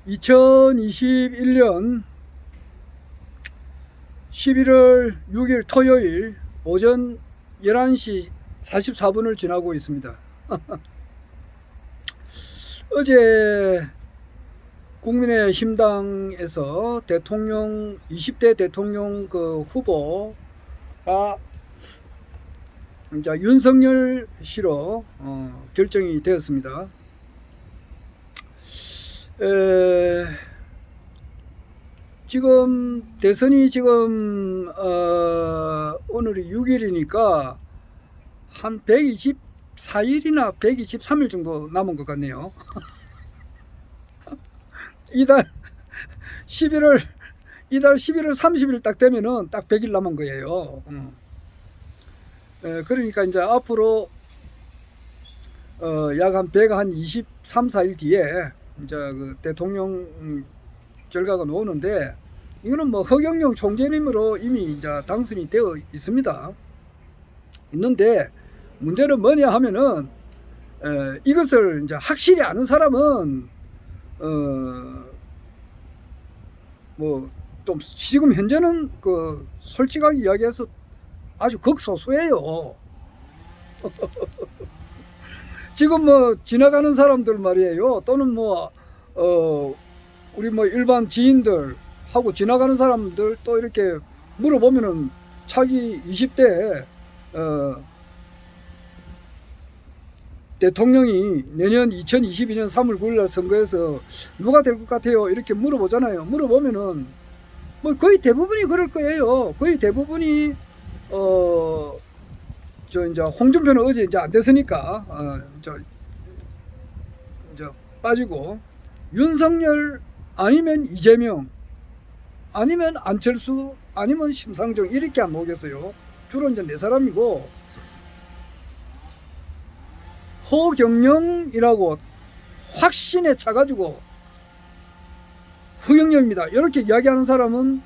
2021년 11월 6일 토요일 오전 11시 44분을 지나고 있습니다. 어제 국민의힘당에서 대통령 20대 대통령 후보가 이제 윤석열 씨로 결정이 되었습니다. 지금 대선이 오늘이 6일이니까 한 124일이나 123일 정도 남은 것 같네요. 이달 11월 30일 딱 되면은 딱 100일 남은 거예요. 그러니까 이제 앞으로 약 한 123, 4일 뒤에 이제 그 대통령 결과가 나오는데, 이거는 뭐 허경영 총재님으로 이미 이제 당선이 되어 있습니다. 있는데 문제는 뭐냐 하면은 이것을 이제 확실히 아는 사람은 뭐 좀 지금 현재는 그 솔직하게 이야기해서 아주 극소수예요. 지금 뭐 지나가는 사람들 말이에요. 또는 뭐 우리 뭐 일반 지인들 하고 지나가는 사람들 또 이렇게 물어보면은 차기 20대 대통령이 내년 2022년 3월 9일날 선거에서 누가 될 것 같아요? 이렇게 물어보잖아요. 물어보면은 뭐 거의 대부분이 그럴 거예요. 거의 대부분이 이제 홍준표는 어제 이제 안 됐으니까 이제 빠지고, 윤석열 아니면 이재명 아니면 안철수 아니면 심상정 이렇게 안 나오겠어요. 주로 이제 네 사람이고, 허경영이라고 확신에 차가지고 허경영입니다 이렇게 이야기하는 사람은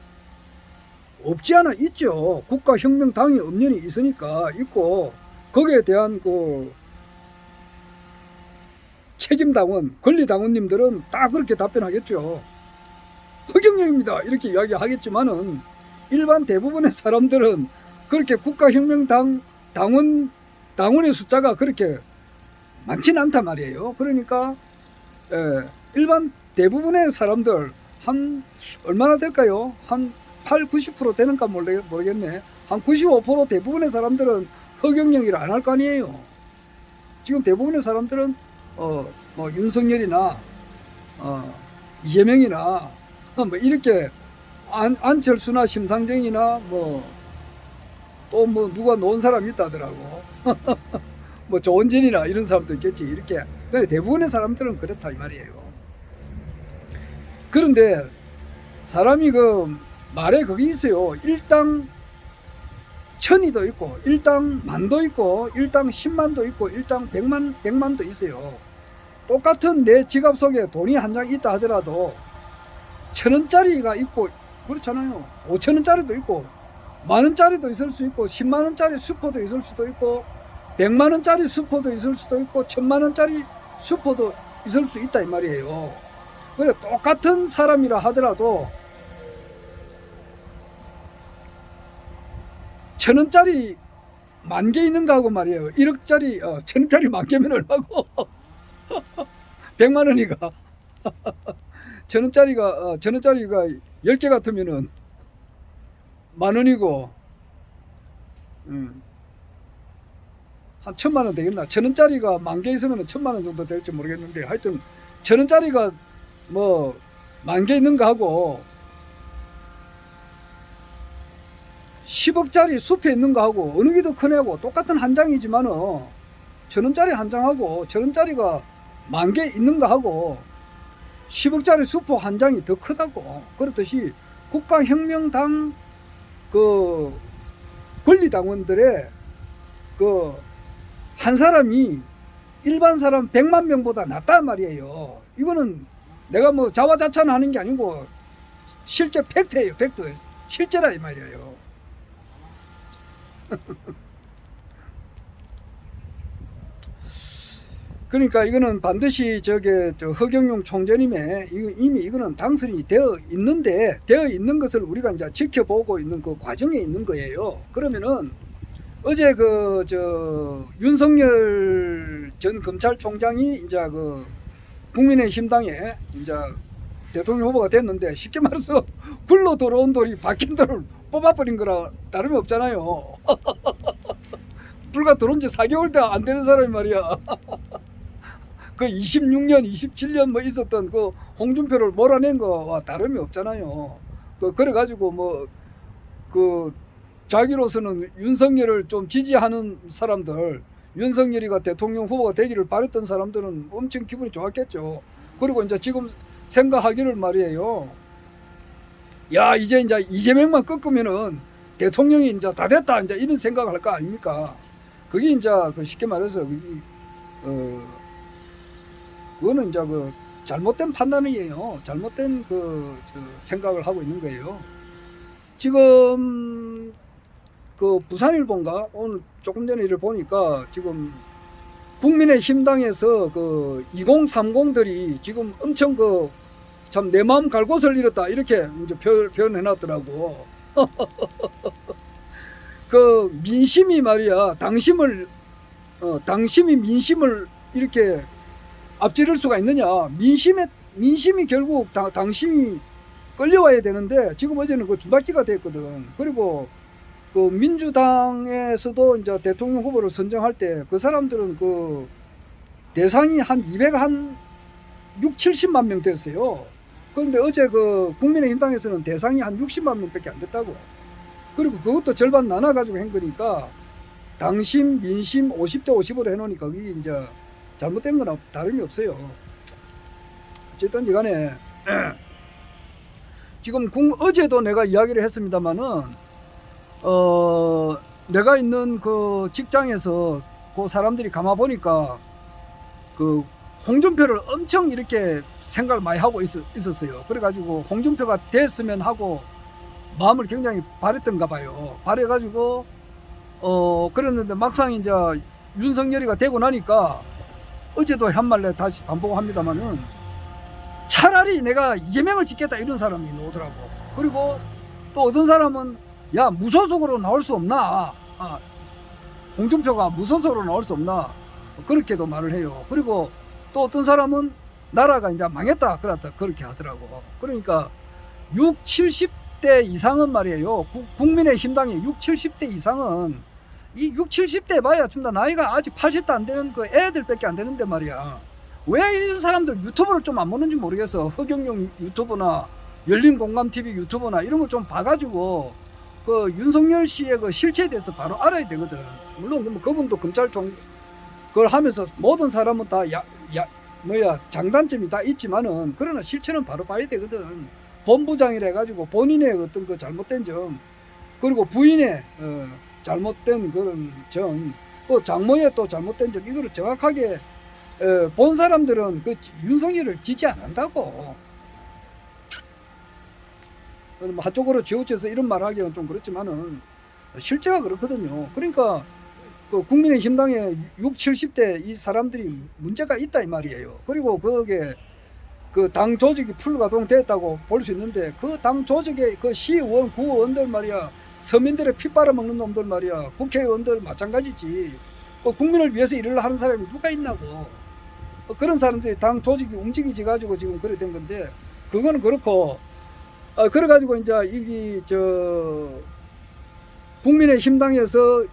없지 않아 있죠. 국가혁명당이 엄연히 있으니까 있고, 거기에 대한 그 책임당원, 권리당원님들은 다 그렇게 답변하겠죠. 허경영입니다 이렇게 이야기하겠지만은 일반 대부분의 사람들은 그렇게 국가혁명당 당원의 숫자가 그렇게 많지는 않단 말이에요. 그러니까 일반 대부분의 사람들 한 얼마나 될까요? 한 8, 90% 되는가 모르겠네. 한 95% 대부분의 사람들은 허경영이라 안 할 거 아니에요. 지금 대부분의 사람들은 뭐 윤석열이나 이재명이나 뭐 이렇게 안철수나 심상정이나 뭐 또 뭐 누가 놓은 사람이 있다더라고. 뭐 조원진이나 이런 사람도 있겠지. 이렇게 대부분의 사람들은 그렇다 이 말이에요. 그런데 사람이 그 말에 그게 있어요. 일당 천이도 있고 일당 만도 있고 일당 10만도 있고 일당 100만도 있어요. 똑같은 내 지갑 속에 돈이 한 장 있다 하더라도 1,000원짜리가 있고 그렇잖아요. 5,000원짜리도 있고 만원짜리도 있을 수 있고 10만원짜리 슈퍼도 있을 수도 있고 100만원짜리 슈퍼도 있을 수도 있고 1,000만원짜리 슈퍼도 있을 수 있다 이 말이에요. 그래 똑같은 사람이라 하더라도 1,000원짜리 10,000개 있는 거하고 말이에요. 1억짜리 1,000원짜리 10,000개면 얼마고 100만원이가 1,000원짜리가 10개 같으면은 만원이고 한 1,000만원 되겠나? 1,000원짜리가 10,000개 있으면 1,000만원 정도 될지 모르겠는데, 하여튼 1,000원짜리가 뭐 10,000개 있는 거하고 10억짜리 숲에 있는 거하고 어느 게 더 크냐고 똑같은 한 장이지만은 1,000원짜리 한 장하고 1,000원짜리가 10,000개 있는 거하고 10억짜리 슈퍼 한 장이 더 크다고. 그렇듯이 국가혁명당 그 권리당원들의 그 한 사람이 일반 사람 100만 명보다 낫단 말이에요. 이거는 내가 뭐 자화자찬하는 게 아니고 실제 팩트예요. 팩트. 실제라 이 말이에요. 그러니까 이거는 반드시 허경영 총재님의 이미 이거는 당선이 되어 있는 것을 우리가 이제 지켜보고 있는 그 과정에 있는 거예요. 그러면은 어제 윤석열 전 검찰총장이 이제 국민의힘당에 이제 대통령 후보가 됐는데, 쉽게 말해서 굴러 들어온 돌이 박힌 돌을 뽑아버린 거라 다름이 없잖아요. 불과 들어온 지 4개월도 안 되는 사람이 말이야. 그 26년, 27년 뭐 있었던 그 홍준표를 몰아낸 거와 다름이 없잖아요. 그래가지고 자기로서는 윤석열을 좀 지지하는 사람들, 윤석열이가 대통령 후보가 되기를 바랬던 사람들은 엄청 기분이 좋았겠죠. 그리고 이제 지금 생각하기를 말이에요. 야, 이제 이재명만 꺾으면은 대통령이 이제 다 됐다, 이제 이런 생각을 할 거 아닙니까? 그게 이제 쉽게 말해서 그거는 이제 잘못된 판단이에요. 잘못된 생각을 하고 있는 거예요. 지금 부산일보인가 오늘 조금 전에 일을 보니까 지금 국민의힘당에서 2030들이 지금 엄청 참 내 마음 갈 곳을 잃었다, 이렇게 이제 표현해놨더라고. 민심이 말이야, 당심이 민심을 이렇게 앞지를 수가 있느냐. 민심이 결국 당심이 끌려와야 되는데, 지금 어제는 두 바퀴가 됐거든. 그리고 민주당에서도 이제 대통령 후보를 선정할 때 그 사람들은 대상이 한 70만 명 됐어요. 그런데 어제 국민의힘당에서는 대상이 한 60만 명밖에 안 됐다고. 그리고 그것도 절반 나눠가지고 한 거니까, 당심, 민심 50대 50으로 해놓으니까 그게 이제 잘못된 거나 다름이 없어요. 어쨌든 간에 지금 어제도 내가 이야기를 했습니다마는 내가 있는 직장에서 사람들이 가만 보니까 홍준표를 엄청 이렇게 생각을 많이 하고 있었어요. 그래가지고 홍준표가 됐으면 하고 마음을 굉장히 바랬던가 봐요. 바래가지고 그랬는데 막상 이제 윤석열이가 되고 나니까, 어제도 한 말 다시 반복합니다만은, 차라리 내가 이재명을 찍겠다 이런 사람이 나오더라고. 그리고 또 어떤 사람은 야, 무소속으로 나올 수 없나, 홍준표가 무소속으로 나올 수 없나, 그렇게도 말을 해요. 그리고 또 어떤 사람은 나라가 이제 망했다 그렇게 하더라고. 그러니까 70대 이상은 말이에요, 국민의힘당의 70대 이상은, 이 70대 봐야 좀 더 나이가 아직 80도 안 되는 애들밖에 안 되는데 말이야. 왜 이 사람들 유튜브를 좀 안 보는지 모르겠어. 허경영 유튜브나 열린공감TV 유튜브나 이런 거 좀 봐가지고 윤석열 씨의 실체에 대해서 바로 알아야 되거든. 물론 그분도 검찰총 그걸 하면서 모든 사람은 다 장단점이 다 있지만은, 그러나 실체는 바로 봐야 되거든. 본부장이라 해가지고 본인의 어떤 잘못된 점, 그리고 부인의 잘못된 그런 점, 장모의 또 잘못된 점, 이거를 정확하게 본 사람들은 윤석열을 지지 안 한다고. 한쪽으로 지우쳐서 이런 말 하기는 좀 그렇지만은 실제가 그렇거든요. 그러니까 국민의힘당의 70대 이 사람들이 문제가 있다 이 말이에요. 그리고 거기에 당 조직이 풀가동됐다고 볼 수 있는데, 당 조직의 시의원, 구의원들 말이야, 서민들의 피 빨아먹는 놈들 말이야, 국회의원들 마찬가지지. 국민을 위해서 일을 하는 사람이 누가 있나고. 그런 사람들이 당 조직이 움직이지 가지고 지금 그래 된 건데, 그거는 그렇고, 그래가지고 이제 국민의힘당에서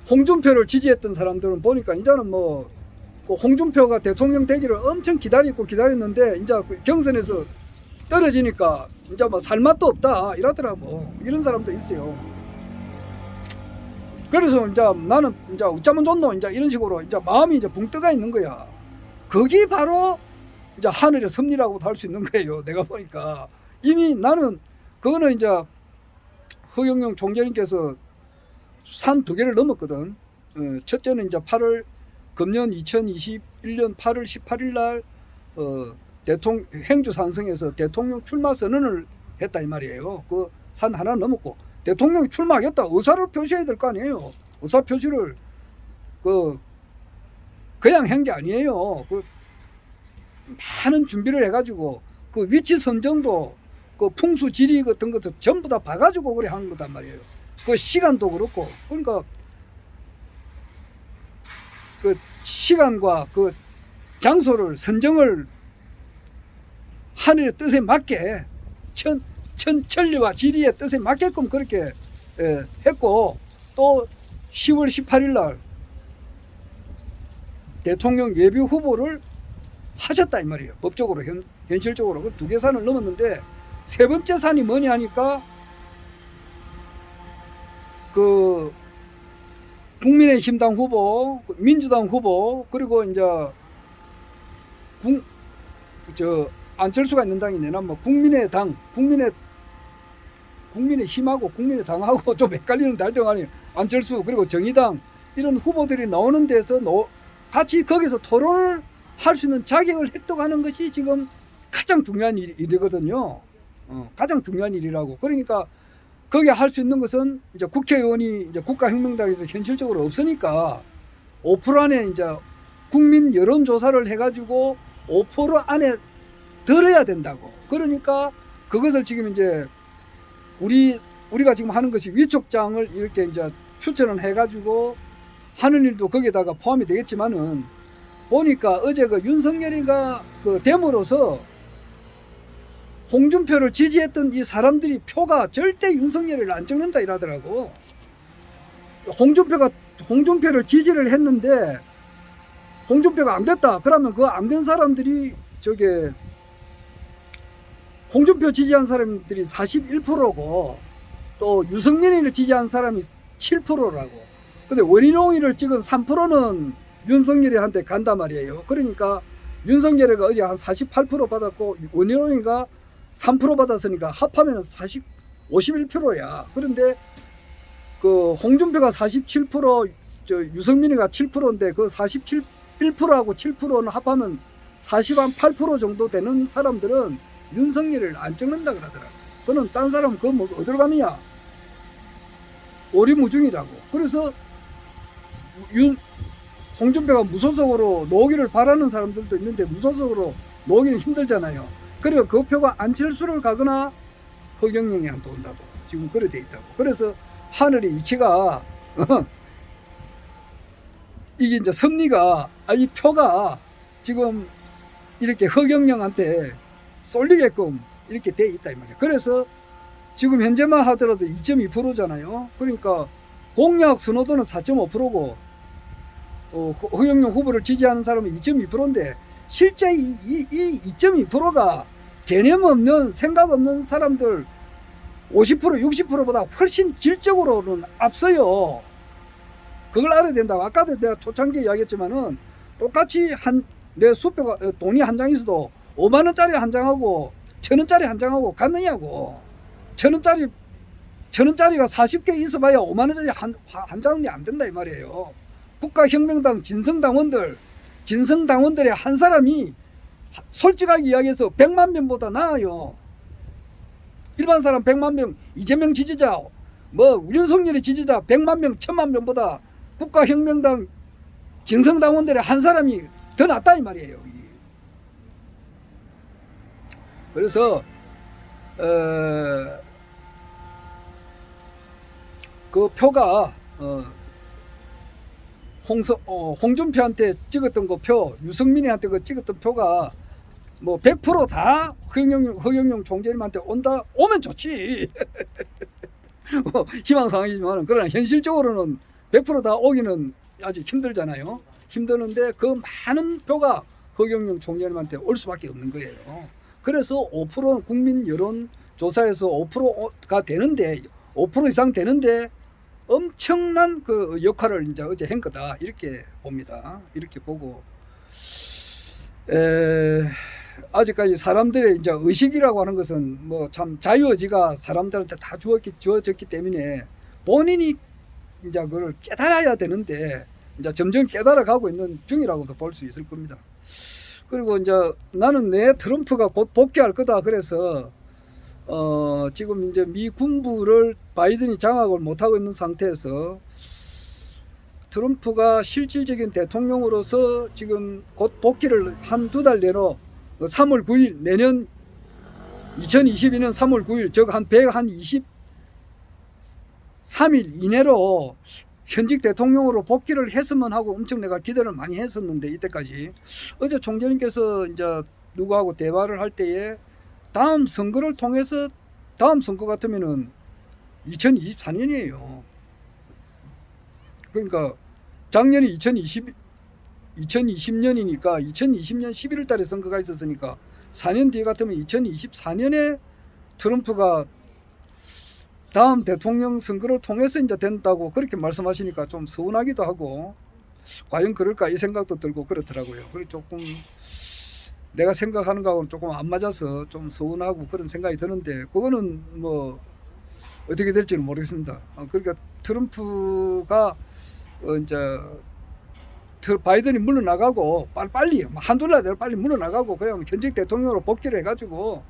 홍준표를 지지했던 사람들은 보니까 이제는 홍준표가 대통령 되기를 엄청 기다렸는데, 이제 경선에서 떨어지니까 이제 살맛도 없다 이러더라고. 이런 사람도 있어요. 그래서 이제 나는 이제 어쩌면 좋노 이제 이런 식으로 이제 마음이 이제 붕 떠가 있는 거야. 그게 바로 이제 하늘의 섭리라고도 할 수 있는 거예요. 내가 보니까 이미 나는 그거는 이제 허경영 총재님께서 산 2개를 넘었거든. 첫째는 이제 금년 2021년 8월 18일 날 행주 산성에서 대통령 출마 선언을 했다 이 말이에요. 그 산 하나 넘었고, 대통령이 출마하겠다 의사를 표시해야 될 거 아니에요. 의사 표시를 그냥 한 게 아니에요. 그 많은 준비를 해가지고 그 위치 선정도 그 풍수 지리 같은 것도 전부 다 봐가지고 그래 한 거단 말이에요. 그 시간도 그렇고 그러니까 그 시간과 그 장소를 선정을 하늘의 뜻에 맞게 천리와 지리의 뜻에 맞게끔 그렇게 했고 또 10월 18일 날 대통령 예비 후보를 하셨다 이 말이에요. 법적으로 현실적으로 그 2개 산을 넘었는데 세 번째 산이 뭐냐 하니까 그 국민의힘당 후보, 민주당 후보 그리고 이제 안철수가 있는 당이 내나 뭐 국민의힘하고 국민의당하고 좀 헷갈리는 달등하니 안철수 그리고 정의당 이런 후보들이 나오는 데서 같이 거기서 토론을 할 수 있는 자격을 획득하는 것이 지금 가장 중요한 일이거든요. 가장 중요한 일이라고. 그러니까 거기에 할 수 있는 것은 이제 국회의원이 이제 국가혁명당에서 현실적으로 없으니까 5% 안에 이제 국민 여론조사를 해가지고 5% 안에 들어야 된다고. 그러니까 그것을 지금 이제 우리가 지금 하는 것이 위촉장을 이렇게 이제 추천을 해가지고 하는 일도 거기에다가 포함이 되겠지만은 보니까 어제 그 윤석열이가 그 됨으로써 홍준표를 지지했던 이 사람들이 표가 절대 윤석열을 안 찍는다 이러더라고. 홍준표를 지지를 했는데 홍준표가 안 됐다. 그러면 그 안 된 사람들이 저게 홍준표 지지한 사람들이 41%고 또 유승민이를 지지한 사람이 7%라고. 근데 원희룡이를 찍은 3%는 윤석열이한테 간단 말이에요. 그러니까 윤석열이가 어제 한 48% 받았고 원희룡이가 3% 받았으니까 합하면 51%야. 그런데 그 홍준표가 47%, 유승민이가 7%인데 그 1%하고 7%는 합하면 48% 정도 되는 사람들은 윤석열을 안 찍는다 그러더라. 그는 딴 사람 그거 뭐 어디로 가느냐? 오리무중이라고. 그래서 홍준표가 무소속으로 놓기를 바라는 사람들도 있는데 무소속으로 놓기는 힘들잖아요. 그리고 그 표가 안철수를 가거나 허경영이한테 온다고 지금 그래 돼 있다고. 그래서 하늘의 이치가 이게 이제 섭리가 이 표가 지금 이렇게 허경영한테 쏠리게끔 이렇게 돼 있다 이 말이에요. 그래서 지금 현재만 하더라도 2.2%잖아요. 그러니까 공약 선호도는 4.5%고 허경영 후보를 지지하는 사람은 2.2%인데 실제 이 2.2%가 개념 없는 생각 없는 사람들 50% 60%보다 훨씬 질적으로는 앞서요. 그걸 알아야 된다고. 아까도 내가 초창기에 이야기했지만은 똑같이 내 수표가 돈이 한 장 있어도 5만 원짜리 한 장하고 1,000원짜리 한 장하고 같느냐고. 1,000원짜리가 40개 있어봐야 5만 원짜리 한 장이 안 된다 이 말이에요. 국가혁명당 진성당원들의 한 사람이 솔직하게 이야기해서 100만 명보다 나아요. 일반 사람 100만 명, 이재명 지지자, 윤석열의 지지자 100만 명, 1000만 명보다 국가혁명당 진성당원들의 한 사람이 더 낫다 이 말이에요. 그래서 그 표가 홍준표한테 찍었던 그 표, 유승민이한테 그 찍었던 표가 뭐 100% 다 허경영 총재님한테 오면 좋지. 희망사항이지만 그러나 현실적으로는 100% 다 오기는 아직 힘들잖아요. 힘드는데 그 많은 표가 허경영 총재님한테 올 수밖에 없는 거예요. 그래서 5% 국민 여론 조사에서 5%가 되는데 5% 이상 되는데 엄청난 그 역할을 이제 어제 한 거다 이렇게 봅니다. 이렇게 보고 아직까지 사람들의 이제 의식이라고 하는 것은 뭐 참 자유의지가 사람들한테 다 주어졌기 때문에 본인이 이제 그걸 깨달아야 되는데 이제 점점 깨달아가고 있는 중이라고도 볼 수 있을 겁니다. 그리고 이제 나는 내 트럼프가 곧 복귀할 거다 그래서 지금 이제 미 군부를 바이든이 장악을 못하고 있는 상태에서 트럼프가 실질적인 대통령으로서 지금 곧 복귀를 한 2달 내로 3월 9일 내년 2022년 3월 9일 즉 한 123일 이내로 현직 대통령으로 복귀를 했으면 하고 엄청 내가 기대를 많이 했었는데 이때까지 어제 총재님께서 이제 누구하고 대화를 할 때에 다음 선거를 통해서 다음 선거 같으면은 2024년이에요. 그러니까 작년이 2020년이니까 2020년 11월 달에 선거가 있었으니까 4년 뒤에 같으면 2024년에 트럼프가 다음 대통령 선거를 통해서 이제 된다고 그렇게 말씀하시니까 좀 서운하기도 하고 과연 그럴까 이 생각도 들고 그렇더라고요. 그리고 조금 내가 생각하는 거하고는 조금 안 맞아서 좀 서운하고 그런 생각이 드는데 그거는 뭐 어떻게 될지는 모르겠습니다. 그러니까 트럼프가 이제 바이든이 물러나가고 빨리 한두 달 내로 빨리 물러나가고 그냥 현직 대통령으로 복귀를 해가지고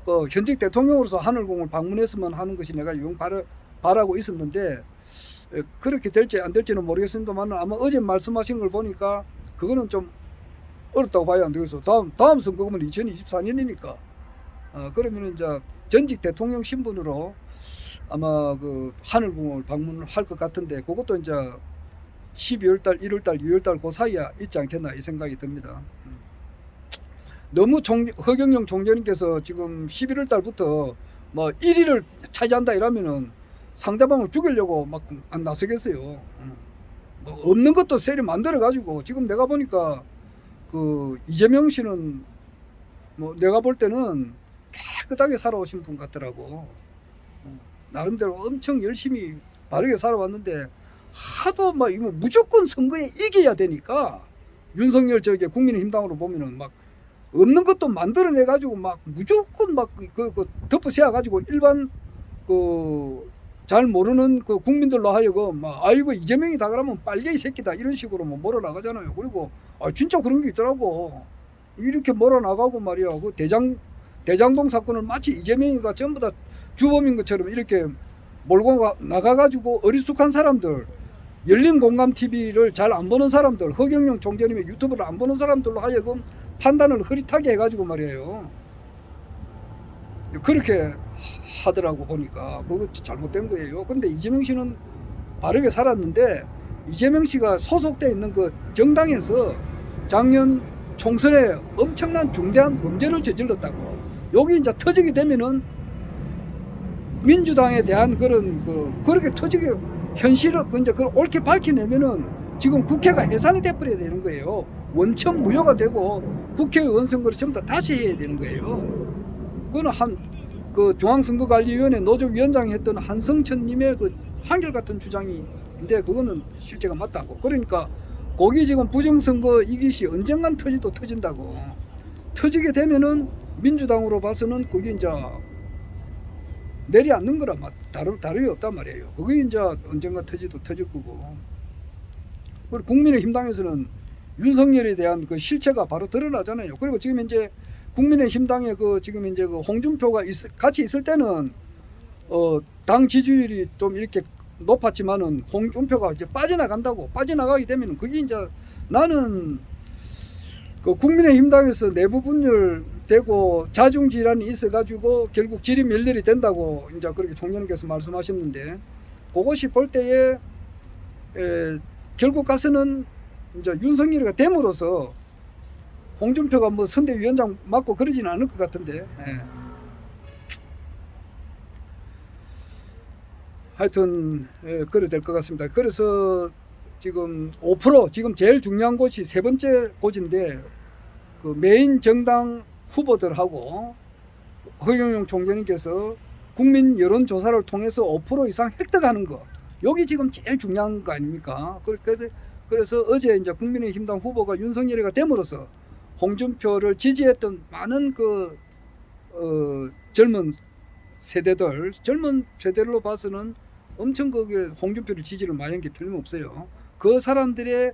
그 현직 대통령으로서 하늘궁을 방문했으면 하는 것이 내가 영 바라고 있었는데 그렇게 될지 안 될지는 모르겠습니다만 아마 어제 말씀하신 걸 보니까 그거는 좀 어렵다고 봐야 안 되겠어. 다음 선거는 2024년이니까 그러면 이제 전직 대통령 신분으로 아마 그 하늘궁을 방문할 것 같은데 그것도 이제 12월달, 1월달, 2월달 그 사이에 있지 않겠나 이 생각이 듭니다. 너무 허경영 총재님께서 지금 11월달부터 뭐 1위를 차지한다 이러면은 상대방을 죽이려고 막 안 나서겠어요. 뭐 없는 것도 세리 만들어 가지고 지금 내가 보니까 그 이재명 씨는 뭐 내가 볼 때는 깨끗하게 살아오신 분 같더라고. 나름대로 엄청 열심히 바르게 살아왔는데 하도 막 이거 무조건 선거에 이겨야 되니까 윤석열 저기 국민의힘당으로 보면은 막 없는 것도 만들어내 가지고 막 무조건 막 그 덮어 세워 가지고 일반 그 잘 모르는 그 국민들로 하여금 막 아이고 이재명이다 그러면 빨개 이 새끼다 이런 식으로 뭐 몰아나가잖아요. 그리고 진짜 그런 게 있더라고. 이렇게 몰아나가고 말이야. 그 대장동 사건을 마치 이재명이가 전부 다 주범인 것처럼 이렇게 몰고 나가가지고 어리숙한 사람들, 열린 공감 TV를 잘 안 보는 사람들, 허경영 총재님의 유튜브를 안 보는 사람들로 하여금 판단을 흐릿하게 해가지고 말이에요. 그렇게 하더라고 보니까 그거 잘못된 거예요. 근데 이재명 씨는 바르게 살았는데 이재명 씨가 소속돼 있는 그 정당에서 작년 총선에 엄청난 중대한 범죄를 저질렀다고. 여기 이제 터지게 되면은 민주당에 대한 그렇게 터지게 현실을 이제 그걸 옳게 밝혀내면은 지금 국회가 해산이 돼버려야 되는 거예요. 원천 무효가 되고 국회의원 선거를 전부 다 다시 해야 되는 거예요. 그거는 그 중앙선거관리위원회 노조위원장이 했던 한성천님의 그 한결같은 주장인데 그거는 실제가 맞다고. 그러니까 거기 지금 부정선거 이깃이 언젠간 터진다고. 터지게 되면은 민주당으로 봐서는 그게 이제 내리앉는 거라 다름이 없단 말이에요. 그게 이제 언젠가 터질 거고. 그리고 국민의힘당에서는 윤석열에 대한 그 실체가 바로 드러나잖아요. 그리고 지금 이제 국민의힘당에 지금 이제 홍준표가 같이 있을 때는 당 지지율이 좀 이렇게 높았지만은 홍준표가 이제 빠져나가게 되면은 그게 이제 나는 그 국민의힘당에서 내부 분열되고 자중 질환이 있어가지고 결국 질이 멸렬이 된다고 이제 그렇게 총재님께서 말씀하셨는데 그것이 볼 때에 결국 가서는 이제 윤석열이가 됨으로써 홍준표가 뭐 선대위원장 맡고 그러지는 않을 것 같은데. 하여튼 그래 될 것 같습니다. 그래서 지금 5% 지금 제일 중요한 곳이 세 번째 곳인데 그 메인 정당 후보들하고 허경영 총재님께서 국민 여론조사를 통해서 5% 이상 획득하는 거 여기 지금 제일 중요한 거 아닙니까? 그래서 어제 이제 국민의힘당 후보가 윤석열이가 됨으로써 홍준표를 지지했던 많은 젊은 세대들로 봐서는 엄청 그게 홍준표를 지지를 많이 한 게 틀림없어요. 그 사람들의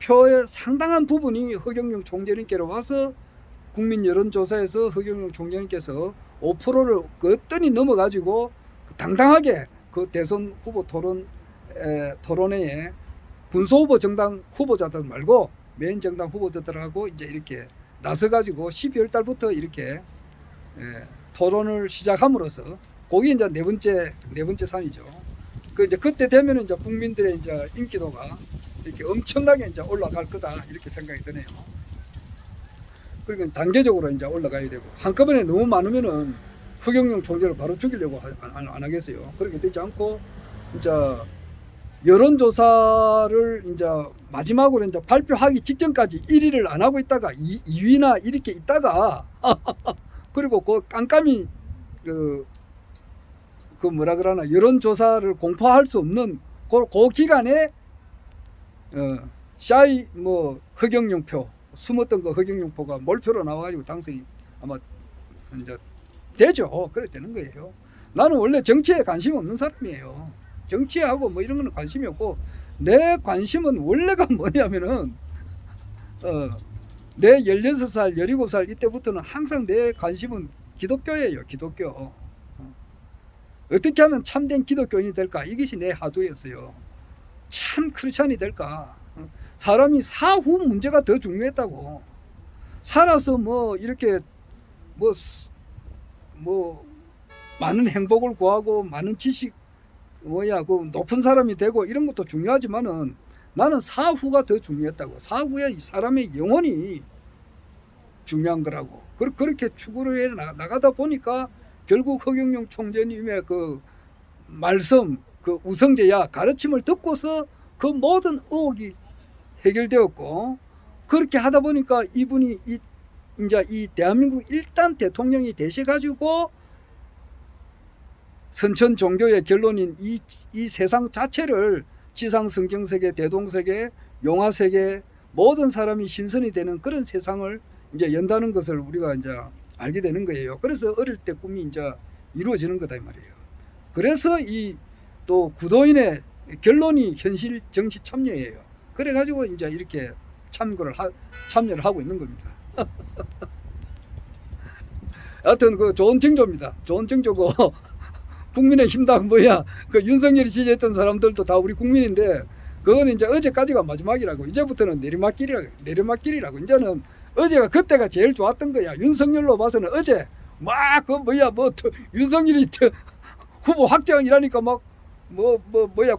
표의 상당한 부분이 허경영 총재님께로 와서 국민 여론조사에서 허경영 총재님께서 5%를 거뜬히 넘어가지고 당당하게 그 대선 후보 토론 토론회에 군소후보 정당 후보자들 말고 메인 정당 후보자들하고 이제 이렇게 나서가지고 12월 달부터 이렇게 토론을 시작함으로써 그게 이제 네 번째 산이죠. 그 이제 그때 되면은 이제 국민들의 이제 인기도가 이렇게 엄청나게 이제 올라갈 거다 이렇게 생각이 드네요. 그러니까 단계적으로 이제 올라가야 되고 한꺼번에 너무 많으면은 허경영 총재를 바로 죽이려고 안 하겠어요. 그렇게 되지 않고 이제 여론조사를 이제 마지막으로 이제 발표하기 직전까지 1위를 안 하고 있다가 2위나 이렇게 있다가 그리고 그 깜깜이 그 뭐라 그러나 여론조사를 공포할 수 없는 그 기간에 샤이 뭐 허경영표 숨었던 그 허경영표가 몰표로 나와가지고 당선이 아마 이제 되죠. 그래 되는 거예요. 나는 원래 정치에 관심 없는 사람이에요. 정치하고 뭐 이런 거는 관심이 없고 내 관심은 원래가 뭐냐면은 내 16살 17살 이때부터는 항상 내 관심은 기독교예요. 기독교. 어떻게 하면 참된 기독교인이 될까? 이것이 내 화두였어요. 참 크리스찬이 될까? 사람이 사후 문제가 더 중요했다고. 살아서 뭐 이렇게 뭐 많은 행복을 구하고 많은 지식 그 높은 사람이 되고 이런 것도 중요하지만은 나는 사후가 더 중요했다고. 사후에 사람의 영혼이 중요한 거라고. 그렇게 추구를 해 나가다 보니까 결국 허경영 총재님의 그 말씀, 그 우성제야 가르침을 듣고서 그 모든 의혹이 해결되었고 그렇게 하다 보니까 이분이 이제 이 대한민국 일단 대통령이 되셔가지고 선천 종교의 결론인 이 세상 자체를 지상 성경세계, 대동세계, 용화세계 모든 사람이 신선이 되는 그런 세상을 이제 연다는 것을 우리가 이제 알게 되는 거예요. 그래서 어릴 때 꿈이 이제 이루어지는 거다 이 말이에요. 그래서 이 또 구도인의 결론이 현실 정치 참여예요. 그래가지고 이제 이렇게 참여를 하고 있는 겁니다. 하여튼 그 좋은 징조입니다. 좋은 징조고 국민의힘당 그 윤석열이 지지했던 사람들도 다 우리 국민인데 그건 이제 어제까지가 마지막이라고. 이제부터는 내리막길이라고. 이제는 어제가 그때가 제일 좋았던 거야. 윤석열로 봐서는 어제 윤석열이 후보 확정이라니까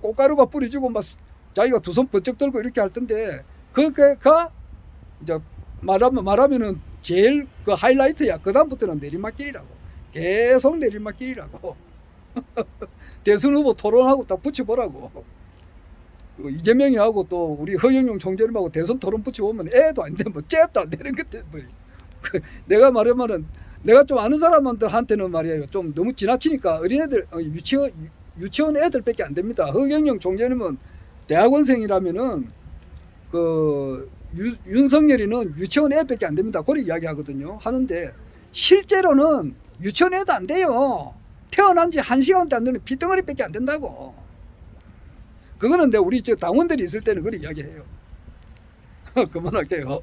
꽃가루가 뿌려주고 자기가 두 손 번쩍 들고 이렇게 할 텐데 그게가 이제 말하면은 제일 그 하이라이트야. 그 다음부터는 내리막길이라고. 계속 내리막길이라고. 대선 후보 토론하고 딱 붙여보라고. 이재명이 하고 또 우리 허경영 총재님하고 대선 토론 붙여보면 애도 안 돼. 잽도 안 되는 것들. 내가 말하면은 내가 좀 아는 사람들한테는 말이에요. 좀 너무 지나치니까 어린애들, 유치원 애들밖에 안 됩니다. 허경영 총재님은 대학원생이라면은 윤석열이는 유치원 애밖에 안 됩니다. 그렇게 이야기하거든요. 하는데 실제로는 유치원 애도 안 돼요. 태어난 지 1시간도 안 되는 피덩어리밖에 안 된다고. 그거는 우리 당원들이 있을 때는 그렇게 이야기해요. 그만할게요.